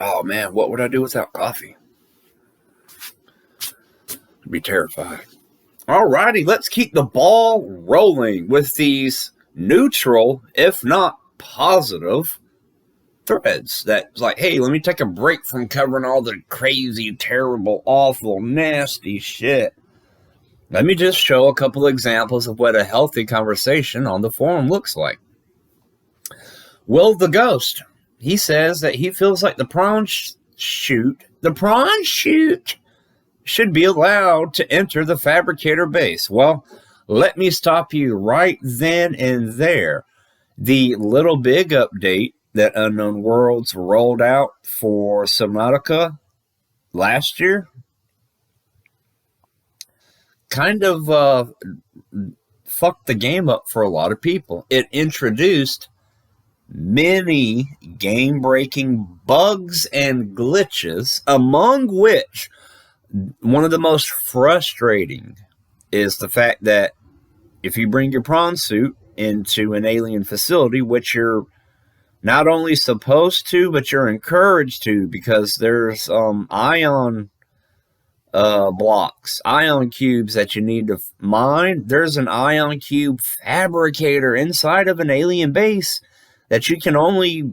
Oh man, what would I do without coffee? I'd be terrified. Alrighty, let's keep the ball rolling with these neutral, if not positive, threads. That's like, hey, let me take a break from covering all the crazy, terrible, awful, nasty shit. Let me just show a couple examples of what a healthy conversation on the forum looks like. Will the Ghost, he says that he feels like the prawn chute should be allowed to enter the fabricator base. Well, let me stop you right then and there. The Little Big update that Unknown Worlds rolled out for Subnautica last year kind of fucked the game up for a lot of people. It introduced many game-breaking bugs and glitches, among which one of the most frustrating is the fact that if you bring your prawn suit into an alien facility, which you're not only supposed to, but you're encouraged to, because there's ion blocks, ion cubes that you need to mine. There's an ion cube fabricator inside of an alien base that you can only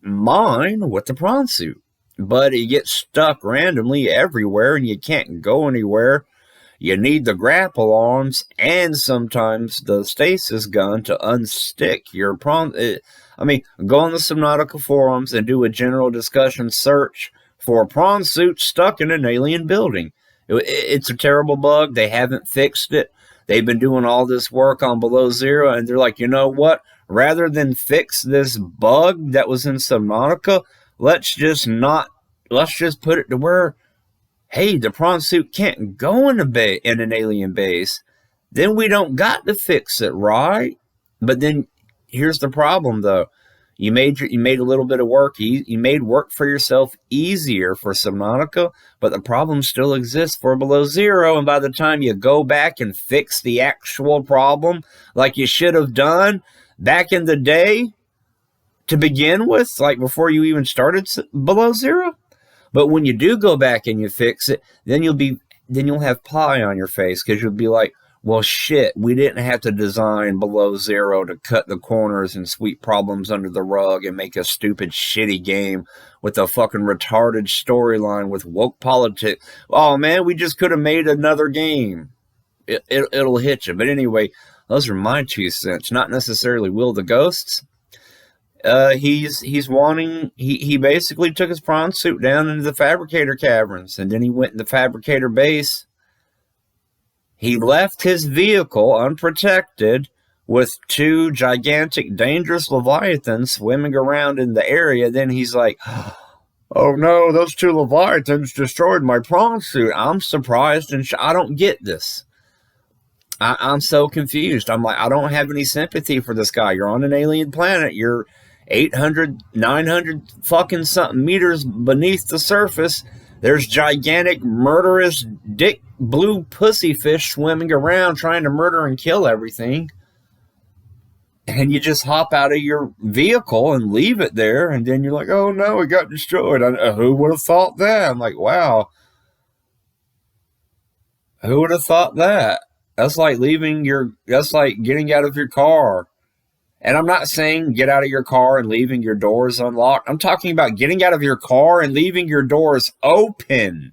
mine with the prawn suit. But it gets stuck randomly everywhere and you can't go anywhere. You need the grapple arms and sometimes the stasis gun to unstick your prawn. I mean, go on the Subnautica forums and do a general discussion search for a prawn suit stuck in an alien building. It's a terrible bug. They haven't fixed it. They've been doing all this work on Below Zero, and they're like, you know what? Rather than fix this bug that was in Subnautica, let's just put it to where, hey, the prawn suit can't go in an alien base. Then we don't got to fix it, right? But then here's the problem, though. You made a little bit of work. You made work for yourself easier for Subnautica, but the problem still exists for Below Zero. And by the time you go back and fix the actual problem, like you should have done back in the day to begin with, like before you even started Below Zero. But when you do go back and you fix it, then you'll have pie on your face because you'll be like, well, shit, we didn't have to design Below Zero to cut the corners and sweep problems under the rug and make a stupid, shitty game with a fucking retarded storyline with woke politics. Oh, man, we just could have made another game. It'll hit you. But anyway, those are my 2 cents, not necessarily Will the Ghosts. He's wanting, he basically took his prawn suit down into the fabricator caverns, and then he went in the fabricator base. He left his vehicle unprotected with 2 gigantic, dangerous leviathans swimming around in the area. Then he's like, oh no, those 2 leviathans destroyed my prawn suit. I'm surprised and I don't get this. I'm so confused. I'm like, I don't have any sympathy for this guy. You're on an alien planet. You're 800, 900 fucking something meters beneath the surface. There's gigantic, murderous, dick blue pussy fish swimming around trying to murder and kill everything. And you just hop out of your vehicle and leave it there. And then you're like, oh no, it got destroyed. Who would have thought that? I'm like, wow. Who would have thought that? That's like getting out of your car. And I'm not saying get out of your car and leaving your doors unlocked. I'm talking about getting out of your car and leaving your doors open.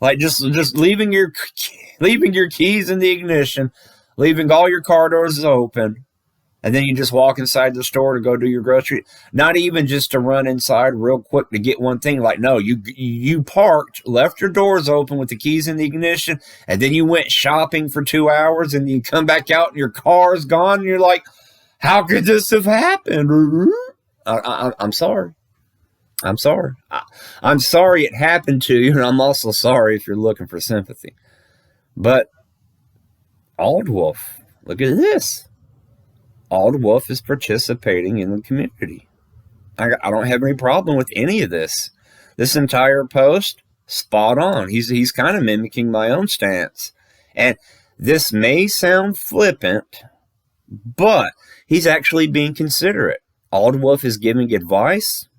Like just leaving your keys in the ignition, leaving all your car doors open, and then you just walk inside the store to go do your grocery. Not even just to run inside real quick to get one thing. Like, no, you parked, left your doors open with the keys in the ignition, and then you went shopping for 2 hours, and you come back out and your car's gone, and you're like, how could this have happened? I'm sorry. I'm sorry. I'm sorry it happened to you, and I'm also sorry if you're looking for sympathy. But Auldwolf, look at this. Auldwolf is participating in the community. I don't have any problem with any of this. This entire post, spot on. He's kind of mimicking my own stance. And this may sound flippant, but he's actually being considerate. Auldwolf is giving advice,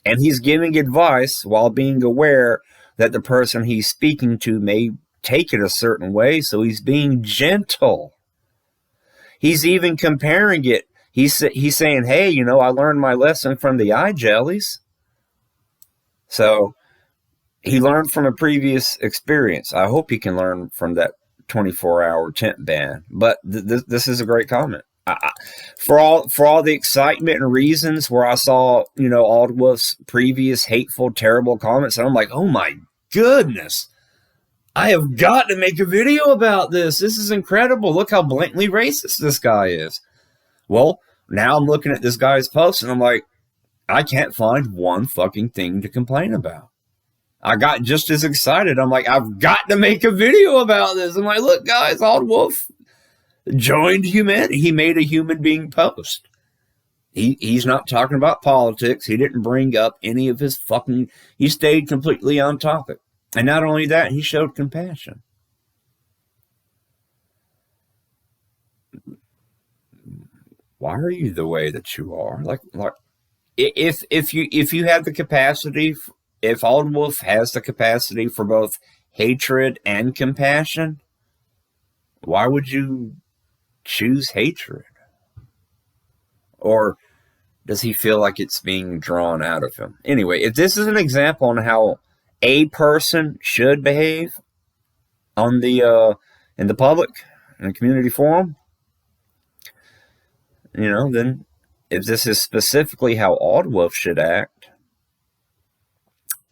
and he's giving advice while being aware that the person he's speaking to may take it a certain way, so he's being gentle. He's even comparing it. He's saying, hey, you know, I learned my lesson from the eye jellies. So he learned from a previous experience. I hope he can learn from that 24-hour tent ban. But this is a great comment. For all the excitement and reasons where I saw, you know, Auldwolf's previous hateful, terrible comments, and I'm like, oh my goodness, I have got to make a video about this. This is incredible. Look how blatantly racist this guy is. Well, now I'm looking at this guy's post, and I'm like, I can't find one fucking thing to complain about. I got just as excited. I'm like, I've got to make a video about this. I'm like, look, guys, Auldwolf joined humanity. He made a human being post. He's not talking about politics. He didn't bring up any of his fucking... He stayed completely on topic. And not only that, he showed compassion. Why are you the way that you are? Like if you have the capacity, if Auldwolf has the capacity for both hatred and compassion, why would you choose hatred? Or does he feel like it's being drawn out of him? Anyway, if this is an example on how a person should behave on the in the public, in the community forum, you know, then if this is specifically how Auldwolf should act,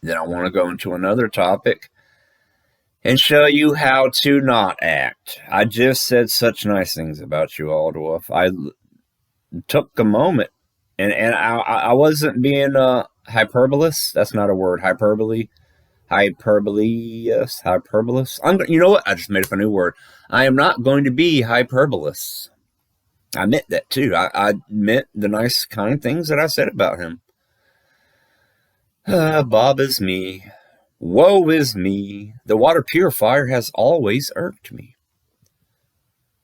then I want to go into another topic and show you how to not act. I just said such nice things about you, Auldwolf. I took a moment, and I wasn't being hyperbolous. That's not a word. Hyperbolous. You know what? I just made up a new word. I am not going to be hyperbolous. I meant that too. I meant the nice, kind things that I said about him. Bob is me. Woe is me. The water purifier has always irked me.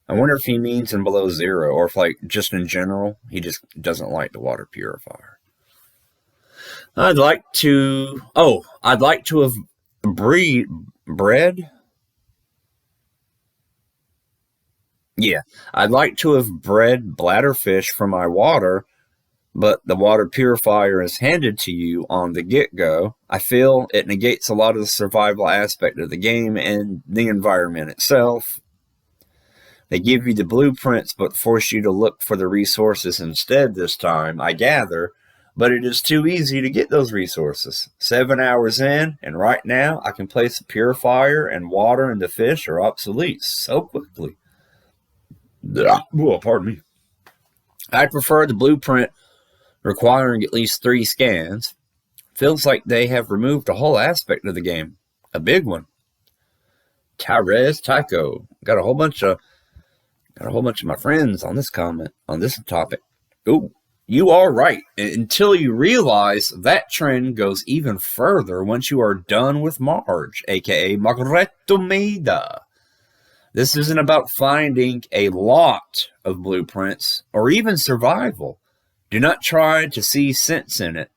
I wonder if he means in below zero, or if, like, just in general, he just doesn't like the water purifier. I'd like to have bred. Yeah, I'd like to have bred bladderfish for my water, but the water purifier is handed to you on the get-go. I feel it negates a lot of the survival aspect of the game and the environment itself. They give you the blueprints, but force you to look for the resources instead this time, I gather. But it is too easy to get those resources. 7 hours in, and right now, I can place a purifier and water, and the fish are obsolete so quickly. Oh, pardon me. I prefer the blueprint requiring at least 3 scans. Feels like they have removed a whole aspect of the game. A big one. Tyrez Tycho. Got a whole bunch of my friends on this comment, on this topic. Ooh, you are right. Until you realize that trend goes even further once you are done with Marge, aka Margaretomeda. This isn't about finding a lot of blueprints or even survival. Do not try to see sense in it.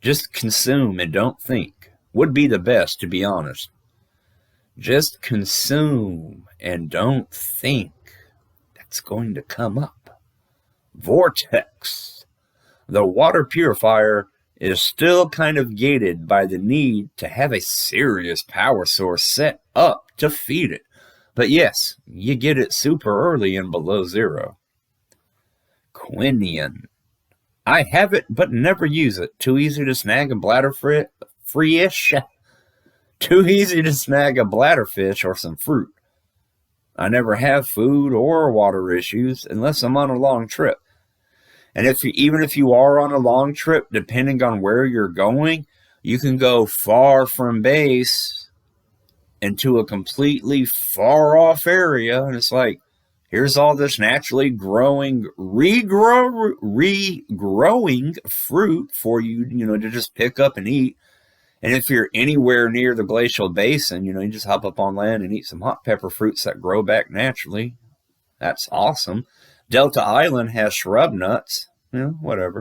Just consume and don't think. Would be the best, to be honest. Just consume and don't think. That's going to come up. Vortex. The water purifier is still kind of gated by the need to have a serious power source set up to feed it. But yes, you get it super early and below zero. Quinian. I have it, but never use it. Too easy to snag a free-ish. Too easy to snag a bladderfish or some fruit. I never have food or water issues unless I'm on a long trip. And even if you are on a long trip, depending on where you're going, you can go far from base into a completely far-off area, and it's like, here's all this naturally growing, regrowing fruit for you, to just pick up and eat. And if you're anywhere near the glacial basin, you just hop up on land and eat some hot pepper fruits that grow back naturally. That's awesome. Delta Island has shrub nuts. Whatever.